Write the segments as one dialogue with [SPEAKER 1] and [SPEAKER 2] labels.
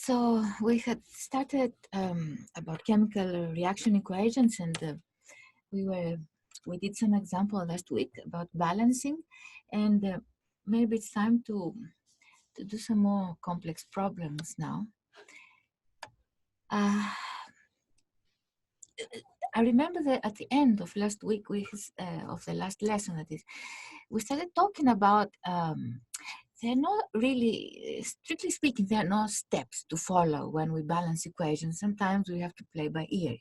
[SPEAKER 1] So we had started about chemical reaction equations, and we did some example last week about balancing, and maybe it's time to do some more complex problems now. I remember that at the end of last week, of the last lesson, that is, we started talking about there are not really, strictly speaking, there are no steps to follow when we balance equations. Sometimes we have to play by ear,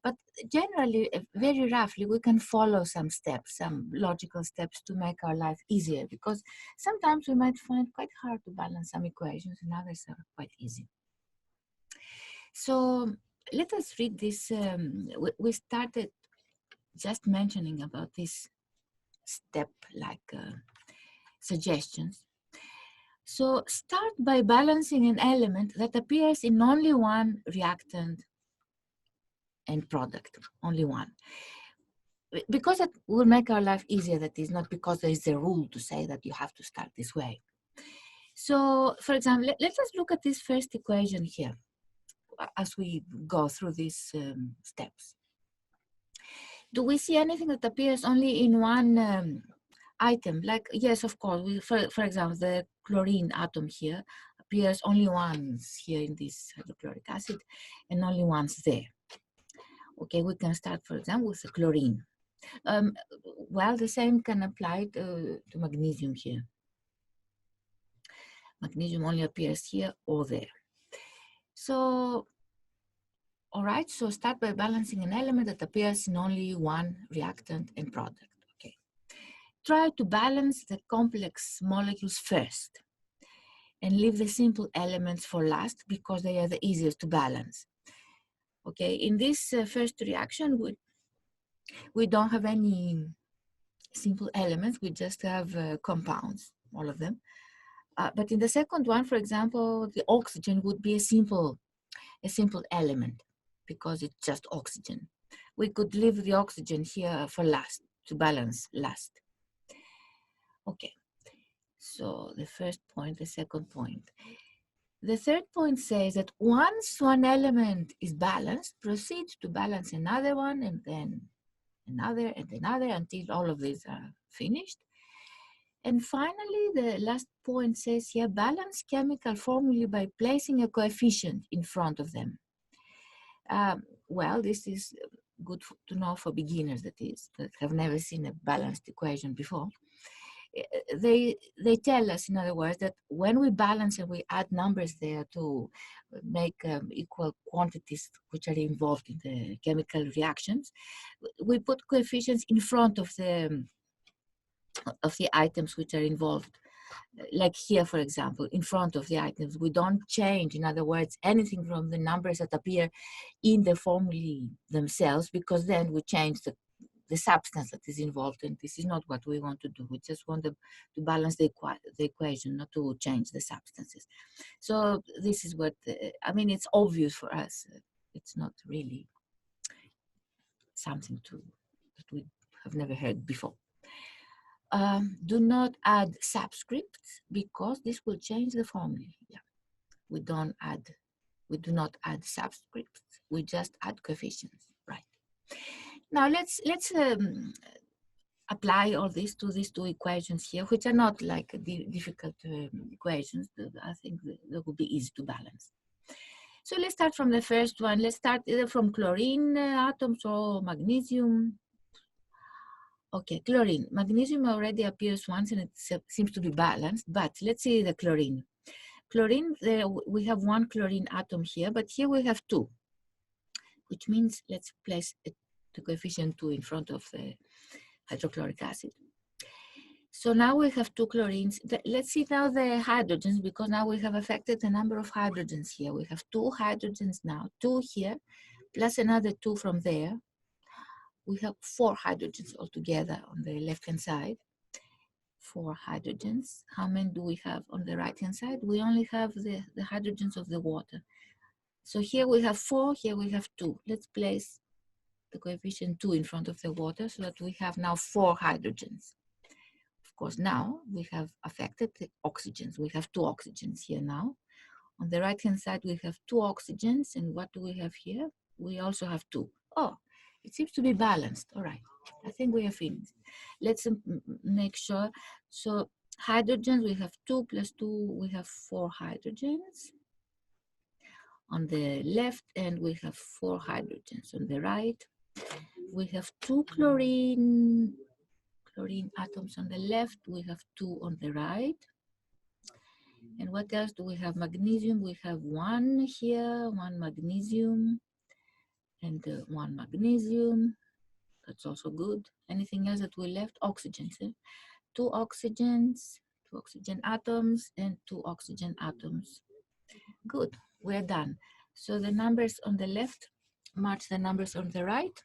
[SPEAKER 1] but generally, very roughly, we can follow some steps, some logical steps to make our life easier, because sometimes we might find it quite hard to balance some equations and others are quite easy. So let us read this. We started just mentioning about this step-like suggestions. So start by balancing an element that appears in only one reactant and product, only one. Because it will make our life easier, that is not because there is a rule to say that you have to start this way. So, for example, let us look at this first equation here as we go through these steps. Do we see anything that appears only in one item? Like, yes, of course, for example, the chlorine atom here appears only once here in this hydrochloric acid and only once there. Okay, we can start, for example, with the chlorine. Well, the same can apply to magnesium here. Magnesium only appears here or there. So, all right, so start by balancing an element that appears in only one reactant and product. Okay. Try to balance the complex molecules first and leave the simple elements for last because they are the easiest to balance. Okay, in this first reaction, we don't have any simple elements, we just have compounds, all of them. But in the second one, for example, the oxygen would be a simple element because it's just oxygen. We could leave the oxygen here for last, to balance last. Okay, so the first point, the second point. The third point says that once one element is balanced, proceed to balance another one and then another and another until all of these are finished. And finally, the last point says here, balance chemical formulae by placing a coefficient in front of them. Well, this is good to know for beginners, that is, that have never seen a balanced equation before. They tell us, in other words, that when we balance and we add numbers there to make equal quantities which are involved in the chemical reactions, we put coefficients in front of the items which are involved. Like here, for example, in front of the items, we don't change, in other words, anything from the numbers that appear in the formulae themselves, because then we change the substance that is involved, and this is not what we want to do. We just want to balance the equation, not to change the substances. So this is what, I mean, it's obvious for us. It's not really something that we have never heard before. Do not add subscripts because this will change the formula. Yeah. We do not add subscripts. We just add coefficients, right? Now let's apply all this to these two equations here, which are not like difficult equations. I think they will be easy to balance. So let's start from the first one. Let's start either from chlorine atoms or magnesium. Okay, chlorine. Magnesium already appears once and it seems to be balanced, but let's see the chlorine. Chlorine, we have one chlorine atom here, but here we have two, which means let's place the coefficient 2 in front of the hydrochloric acid. So now we have two chlorines. Let's see now the hydrogens, because now we have affected the number of hydrogens here. We have two hydrogens now, two here, plus another two from there. We have 4 hydrogens altogether on the left-hand side. 4 hydrogens. How many do we have on the right-hand side? We only have the hydrogens of the water. So here we have 4, here we have 2. Let's place the coefficient 2 in front of the water so that we have now 4 hydrogens. Of course, now we have affected the oxygens. We have 2 oxygens here now. On the right-hand side, we have 2 oxygens. And what do we have here? We also have 2. Oh, it seems to be balanced. All right. I think we have finished. Let's make sure. So hydrogens, we have 2 plus 2. We have 4 hydrogens on the left, and we have 4 hydrogens on the right. We have 2 chlorine atoms on the left. We have 2 on the right. And what else do we have? Magnesium. We have 1 here, 1 magnesium, and 1 magnesium. That's also good. Anything else that we left? Oxygens. 2 oxygens, 2 oxygen atoms, and 2 oxygen atoms. Good. We're done. So the numbers on the left match the numbers on the right.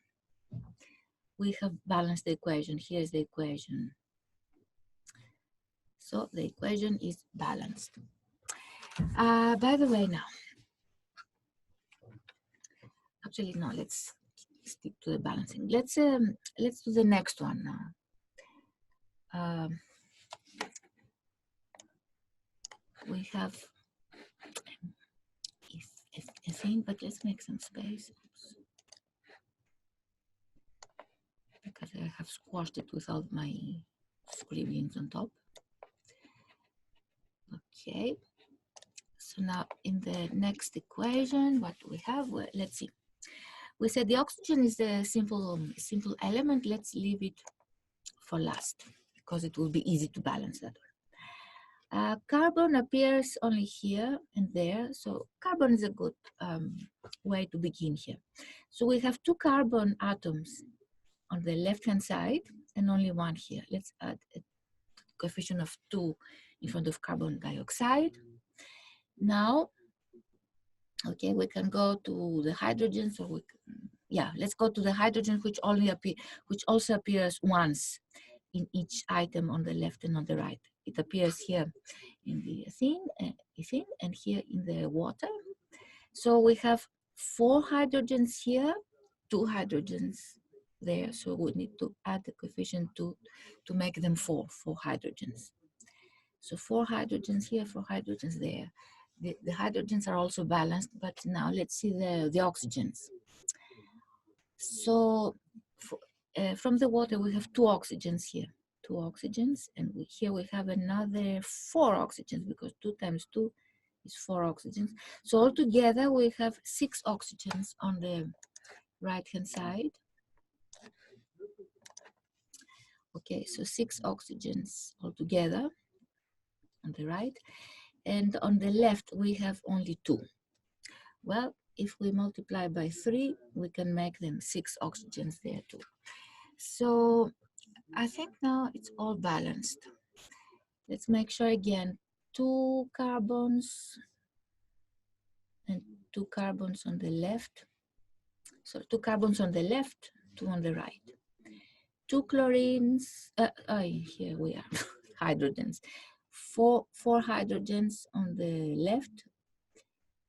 [SPEAKER 1] We have balanced the equation. Here's the equation. So the equation is balanced. By the way, now, actually, no, let's stick to the balancing. Let's do the next one now. We have a thing, but let's make some space. Oops. Because I have squashed it with all my scribblings on top. Okay. So now in the next equation, what do we have? Well, let's see. We said the oxygen is a simple element. Let's leave it for last because it will be easy to balance that one. Carbon appears only here and there. So carbon is a good way to begin here. So we have 2 carbon atoms on the left-hand side and only 1 here. Let's add a coefficient of 2 in front of carbon dioxide. Now, okay, we can go to the hydrogen. So we can, yeah, let's go to the hydrogen, which also appears once in each item on the left and on the right. It appears here in the ethene and here in the water. So we have 4 hydrogens here, 2 hydrogens there. So we need to add the coefficient 2 to make them 4 hydrogens. So 4 hydrogens here, 4 hydrogens there. The hydrogens are also balanced, but now let's see the oxygens. So from the water, we have 2 oxygens here, 2 oxygens, and here we have another 4 oxygens because 2 times 2 is 4 oxygens. So altogether, we have 6 oxygens on the right-hand side. Okay, so 6 oxygens altogether on the right. And on the left, we have only 2. Well, if we multiply by 3, we can make them 6 oxygens there too. So I think now it's all balanced. Let's make sure again, 2 carbons and 2 carbons on the left. So 2 carbons on the left, 2 on the right. 2 chlorines, here we are, hydrogens. 4 hydrogens on the left,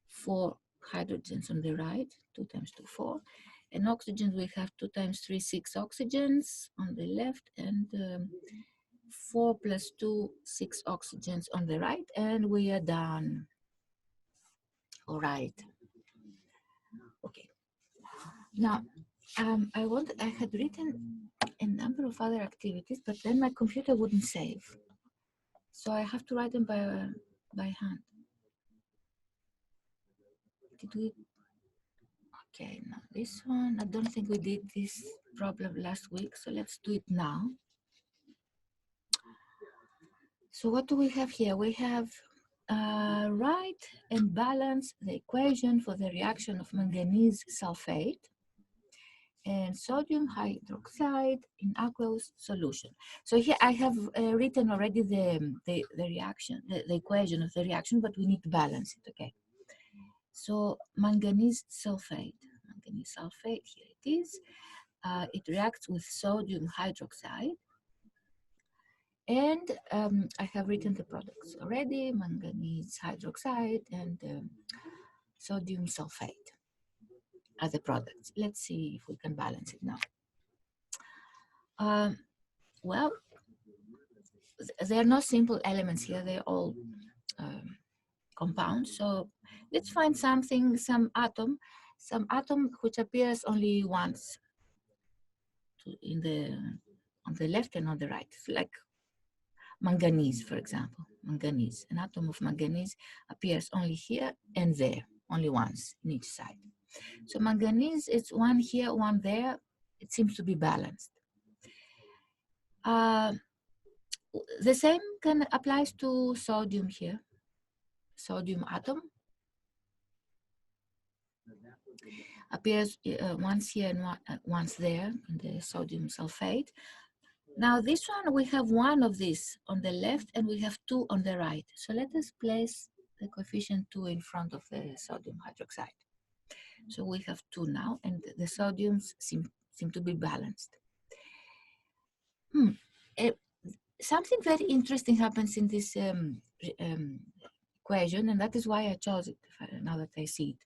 [SPEAKER 1] 4 hydrogens on the right, 2 times 2, 4. And oxygens, we have 2 times 3, 6 oxygens on the left, and 4 plus 2, 6 oxygens on the right, and we are done. All right. Okay. Now, I had written a number of other activities, but then my computer wouldn't save. So I have to write them by hand. Did we? Okay, now this one, I don't think we did this problem last week, so let's do it now. So what do we have here? We have write and balance the equation for the reaction of manganese sulfate and sodium hydroxide in aqueous solution. So here I have written already the reaction, the equation of the reaction, but we need to balance it, okay? So manganese sulfate, here it is. It reacts with sodium hydroxide. And I have written the products already, manganese hydroxide and sodium sulfate are the products. Let's see if we can balance it now. Well, there are no simple elements here. They're all compound. So let's find something, some atom which appears only once on the left and on the right, like manganese, for example. Manganese, an atom of manganese appears only here and there, only once in each side. So manganese, it's one here, one there. It seems to be balanced. The same applies to sodium here. Sodium atom appears once here and once there in the sodium sulfate. Now this one, we have one of these on the left and we have two on the right. So let us place the coefficient 2 in front of the sodium hydroxide. So we have 2 now, and the sodiums seem to be balanced. Something very interesting happens in this equation, and that is why I chose it now that I see it.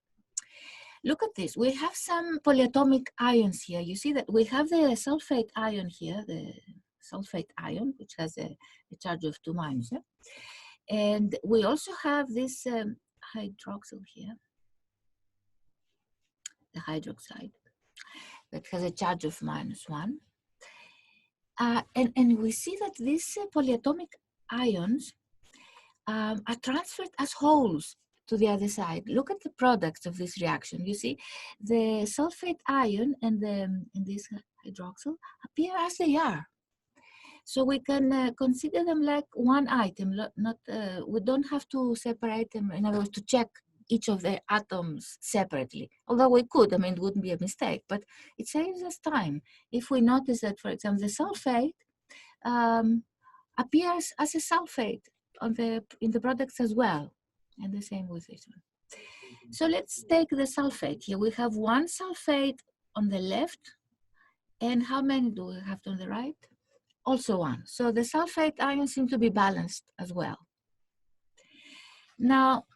[SPEAKER 1] Look at this. We have some polyatomic ions here. You see that we have the sulfate ion here, the sulfate ion, which has a charge of 2 minus. Yeah? And we also have this hydroxyl here, the hydroxide, that has a charge of -1. And we see that these polyatomic ions are transferred as wholes to the other side. Look at the products of this reaction. You see, the sulfate ion and this hydroxyl appear as they are. So we can consider them like one item. We don't have to separate them, in other words, to check each of the atoms separately. Although we could, I mean, it wouldn't be a mistake, but it saves us time. If we notice that, for example, the sulfate appears as a sulfate in the products as well. And the same with this one. So let's take the sulfate here. We have one sulfate on the left. And how many do we have on the right? Also one. So the sulfate ions seem to be balanced as well. Now,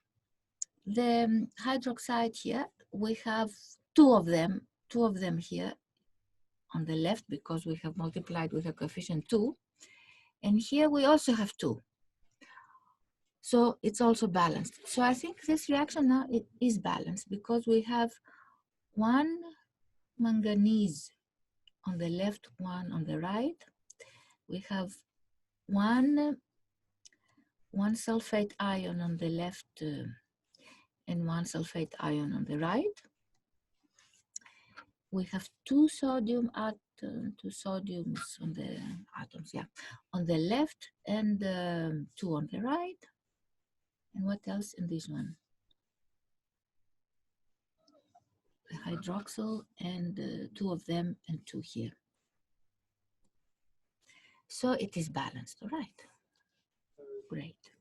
[SPEAKER 1] the hydroxide here, we have two of them here on the left because we have multiplied with a coefficient 2. And here we also have 2. So it's also balanced. So I think this reaction now it is balanced because we have one manganese on the left, one on the right. We have one sulfate ion on the left and one sulfate ion on the right. We have two sodiums on the atoms, yeah, on the left and 2 on the right. And what else in this one? The hydroxyl and 2 of them and 2 here. So it is balanced, all right? Great.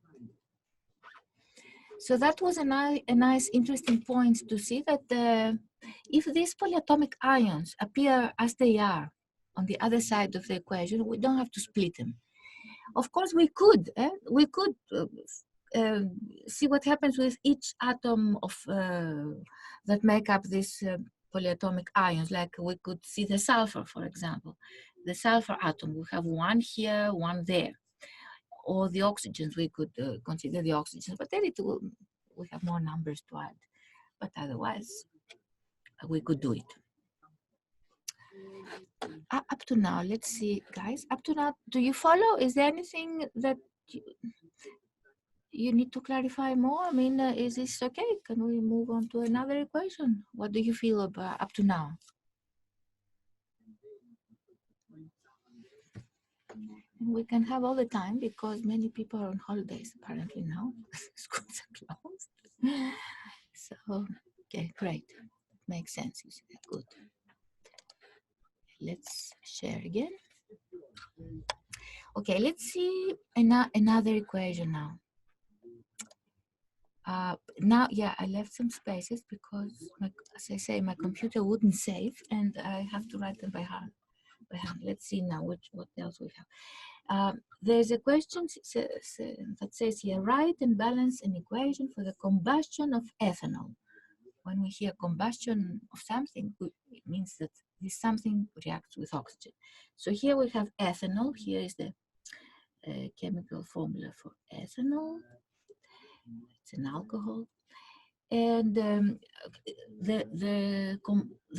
[SPEAKER 1] So that was a nice, interesting point to see that if these polyatomic ions appear as they are on the other side of the equation, we don't have to split them. Of course, we could see what happens with each atom of that make up these polyatomic ions. Like we could see the sulfur, for example. The sulfur atom, we have one here, one there. Or the oxygens, we could consider the oxygens, but then we have more numbers to add. But otherwise, we could do it. Up to now, let's see, guys. Up to now, do you follow? Is there anything that you need to clarify more? I mean, is this okay? Can we move on to another equation? What do you feel about up to now? We can have all the time because many people are on holidays apparently now. Schools are closed. So, okay, great. Makes sense. You see that? Good. Let's share again. Okay, let's see another equation now. Now, yeah, I left some spaces because, as I say, my computer wouldn't save, and I have to write them by hand. Let's see now what else we have. There's a question that says here, write and balance an equation for the combustion of ethanol. When we hear combustion of something, it means that this something reacts with oxygen. So here we have ethanol. Here is the chemical formula for ethanol. It's an alcohol. And the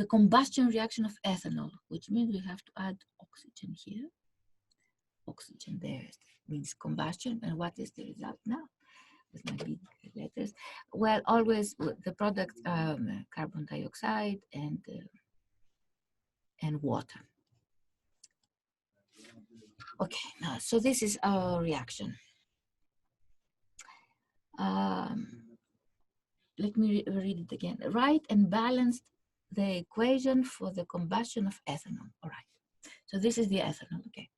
[SPEAKER 1] combustion reaction of ethanol, which means we have to add oxygen here. Oxygen there means combustion. And what is the result now? With my big letters. Well, always the product carbon dioxide and water. Okay, now so this is our reaction. Let me read it again. Write and balance the equation for the combustion of ethanol. All right. So this is the ethanol. Okay.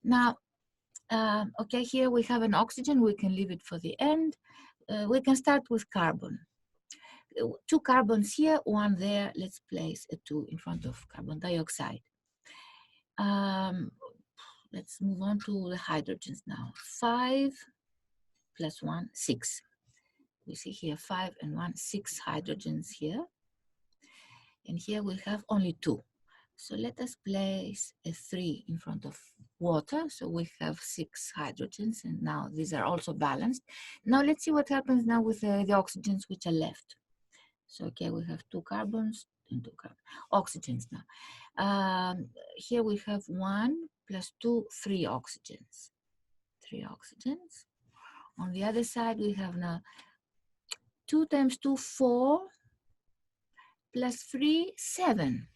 [SPEAKER 1] Now, okay, here we have an oxygen. We can leave it for the end. We can start with carbon. 2 carbons here, 1 there. Let's place a 2 in front of carbon dioxide. Let's move on to the hydrogens now. 5 plus 1, 6. We see here 5 and 1, 6 hydrogens here. And here we have only 2. So let us place a 3 in front of water. So we have 6 hydrogens, and now these are also balanced. Now let's see what happens now with the oxygens which are left. So okay, we have 2 carbons and 2 oxygens now. Here we have 1 plus 2, 3 oxygens. 3 oxygens. On the other side, we have now 2 times 2, 4, plus 3, 7.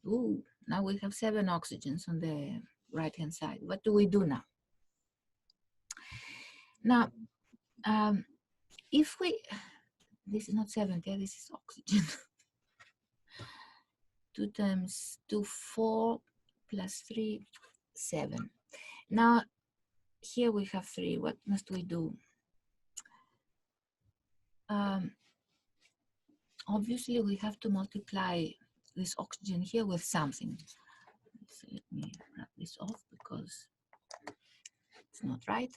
[SPEAKER 1] Ooh, now we have 7 oxygens on the right-hand side. What do we do now? Now, if we, this is not 7, okay, this is oxygen. 2 times 2, 4, plus 3, 7. Now, here we have 3. What must we do? Obviously, we have to multiply this oxygen here with something. So let me wrap this off because it's not right.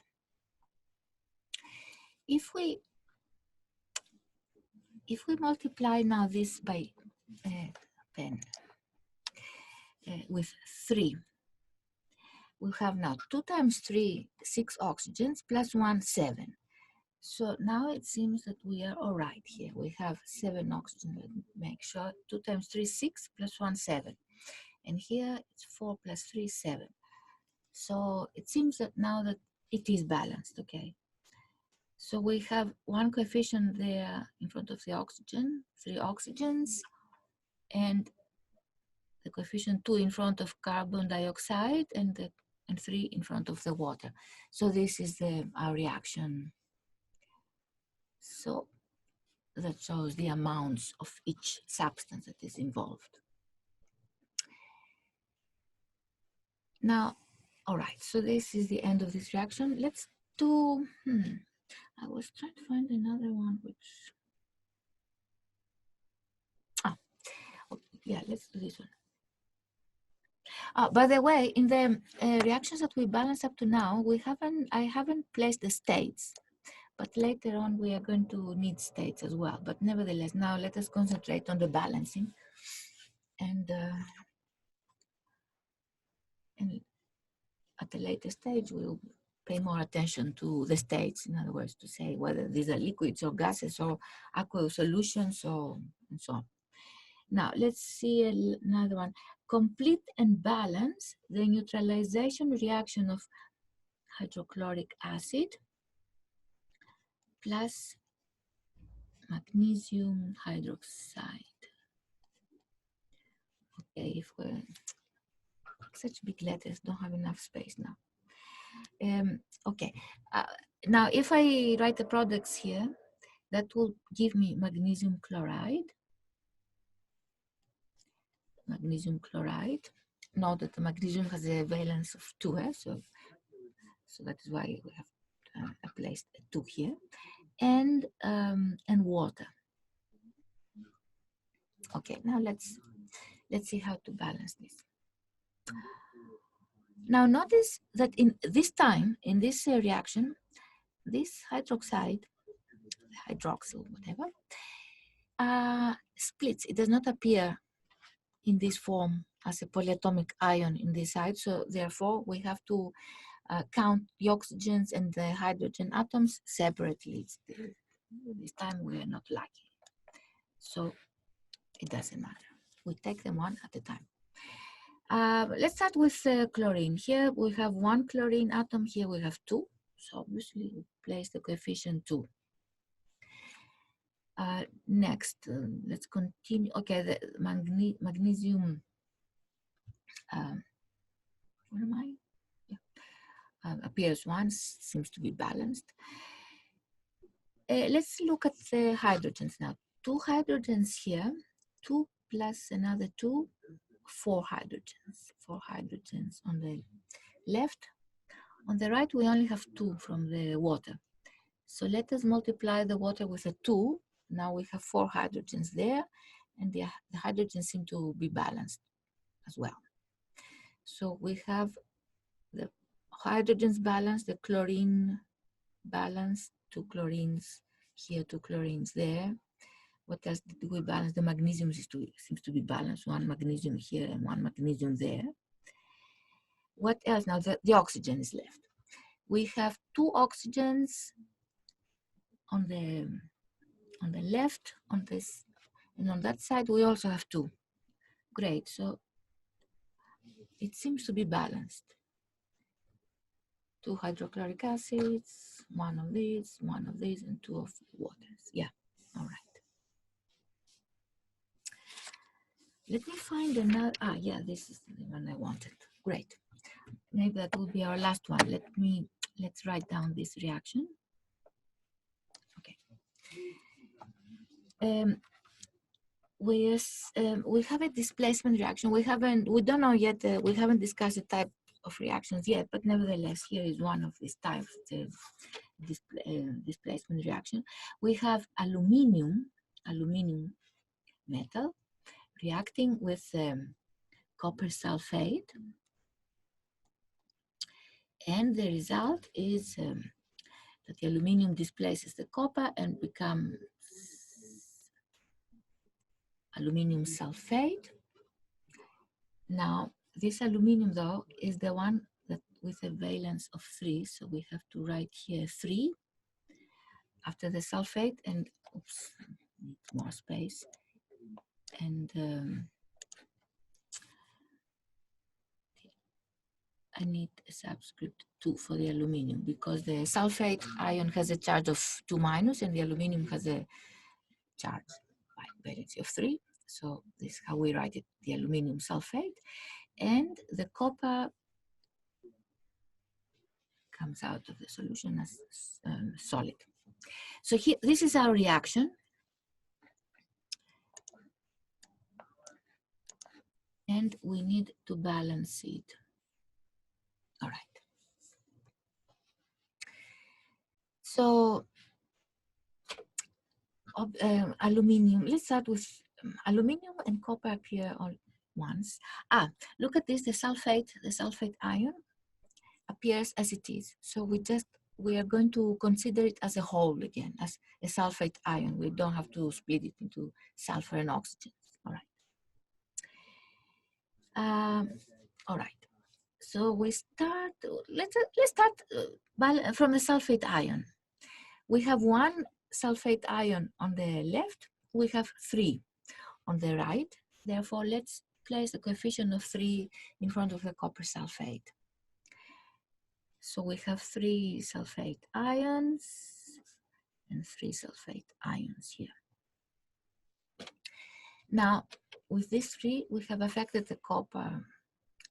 [SPEAKER 1] If we multiply now this by pen with 3, we have now 2 times 3, 6 oxygens, plus 1, 7. So now it seems that we are all right here. We have 7 oxygen. Let me make sure. 2 times 3, 6, plus 1, 7. And here it's 4 plus 3, 7. So it seems that now that it is balanced, okay? So we have 1 coefficient there in front of the oxygen, 3 oxygens, and the coefficient 2 in front of carbon dioxide, and 3 in front of the water. So this is our reaction. So that shows the amounts of each substance that is involved. Now, all right, so this is the end of this reaction. Let's do, I was trying to find another one which, yeah, let's do this one. By the way, in the reactions that we balanced up to now, I haven't placed the states. But later on, we are going to need states as well. But nevertheless, now let us concentrate on the balancing. And at a later stage, we'll pay more attention to the states. In other words, to say whether these are liquids or gases or aqueous solutions and so on. Now, let's see another one. Complete and balance the neutralization reaction of hydrochloric acid plus magnesium hydroxide. Okay, if we're such big letters, don't have enough space now. Okay, now if I write the products here, that will give me magnesium chloride. Magnesium chloride. Note that the magnesium has a valence of 2, so that is why we have placed a 2 here. And water. Okay, now let's see how to balance this. Now notice that in this time, in this reaction, this hydroxide, hydroxyl, whatever, splits. It does not appear in this form as a polyatomic ion in this side. So therefore, we have to count the oxygens and the hydrogen atoms separately. This time we are not lucky. So it doesn't matter. We take them one at a time. Let's start with chlorine. Here we have one chlorine atom, here we have two. So obviously we place the coefficient 2. Next, let's continue. Okay, the magnesium, where am I? Yeah. Appears 1, seems to be balanced. Let's look at the hydrogens now. 2 hydrogens here, 2 plus another 2, 4 hydrogens. 4 hydrogens on the left. On the right, we only have 2 from the water. So let us multiply the water with a 2. Now we have 4 hydrogens there, and the hydrogens seem to be balanced as well. So we have the hydrogens balanced, the chlorine balanced, 2 chlorines here, 2 chlorines there. What else did we balance? The magnesium seems to be balanced, 1 magnesium here and 1 magnesium there. What else now? The oxygen is left. We have 2 oxygens on the left, on this, and on that side we also have 2. Great, so it seems to be balanced. 2 hydrochloric acids, 1 of these, 1 of these, and 2 of waters. Yeah, all right. Let me find another. Yeah, this is the one I wanted. Great. Maybe that will be our last one. Let's write down this reaction. Okay. We have a displacement reaction. We don't know yet. We haven't discussed the type of reactions yet, but nevertheless, here is one of these types, the displacement reaction. We have aluminium metal reacting with copper sulfate, and the result is that the aluminium displaces the copper and becomes aluminium sulfate. Now, this aluminium, though, is the one that with a valence of 3, so we have to write here 3 after the sulfate, and oops, need more space, and I need a subscript 2 for the aluminium, because the sulfate ion has a charge of 2- and the aluminium has a charge by valence of 3. So this is how we write it, the aluminium sulfate. And the copper comes out of the solution as solid. So here, this is our reaction. And we need to balance it. All right. So aluminium, let's start with aluminium and copper appear all once. Look at this, the sulfate ion appears as it is. So we are going to consider it as a whole again, as a sulfate ion. We don't have to split it into sulfur and oxygen. All right. All right. So we start. Let's start from the sulfate ion. We have 1 sulfate ion on the left. We have 3 on the right. Therefore, let's place the coefficient of 3 in front of the copper sulfate. So we have 3 sulfate ions and 3 sulfate ions here. Now, with these 3, we have affected the copper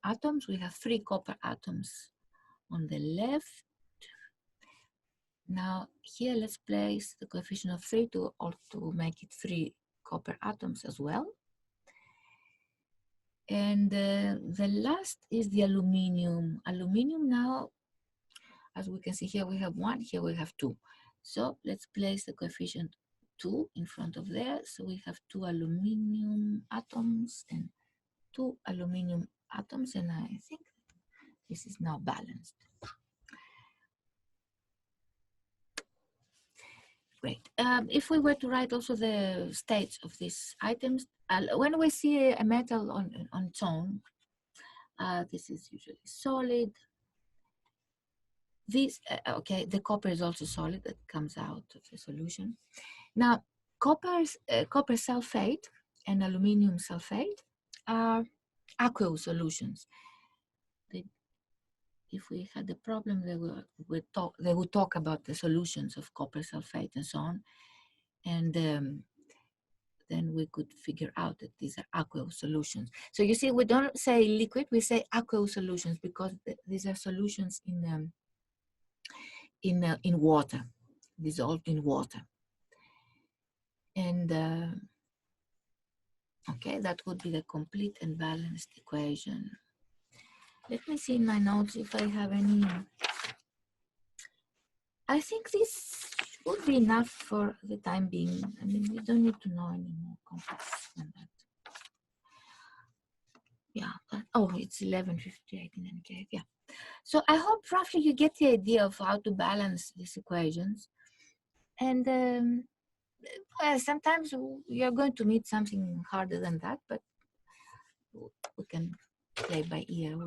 [SPEAKER 1] atoms. We have 3 copper atoms on the left. Now, here let's place the coefficient of 3 to make it 3 copper atoms as well. And the last is the aluminium. Aluminium now, as we can see here, we have 1, here we have 2. So let's place the coefficient 2 in front of there. So we have 2 aluminium atoms and 2 aluminium atoms, and I think this is now balanced. Great. If we were to write also the states of these items, when we see a metal on its own, this is usually solid. These, okay, the copper is also solid that comes out of the solution. Now, copper sulfate and aluminum sulfate are aqueous solutions. If we had a problem, they would talk about the solutions of copper sulfate and so on, and then we could figure out that these are aqueous solutions. So you see, we don't say liquid, we say aqueous solutions because these are solutions in water, dissolved in water. And okay, that would be the complete and balanced equation. Let me see in my notes if I have any. I think this would be enough for the time being. I mean, we don't need to know any more complex than that. Yeah, oh, it's 11:58 in any case, yeah. So I hope roughly you get the idea of how to balance these equations. And well, sometimes you're going to need something harder than that, but we can play by ear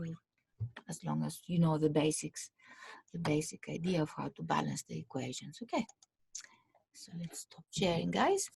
[SPEAKER 1] as long as you know the basics, the basic idea of how to balance the equations. Okay, so let's stop sharing, guys.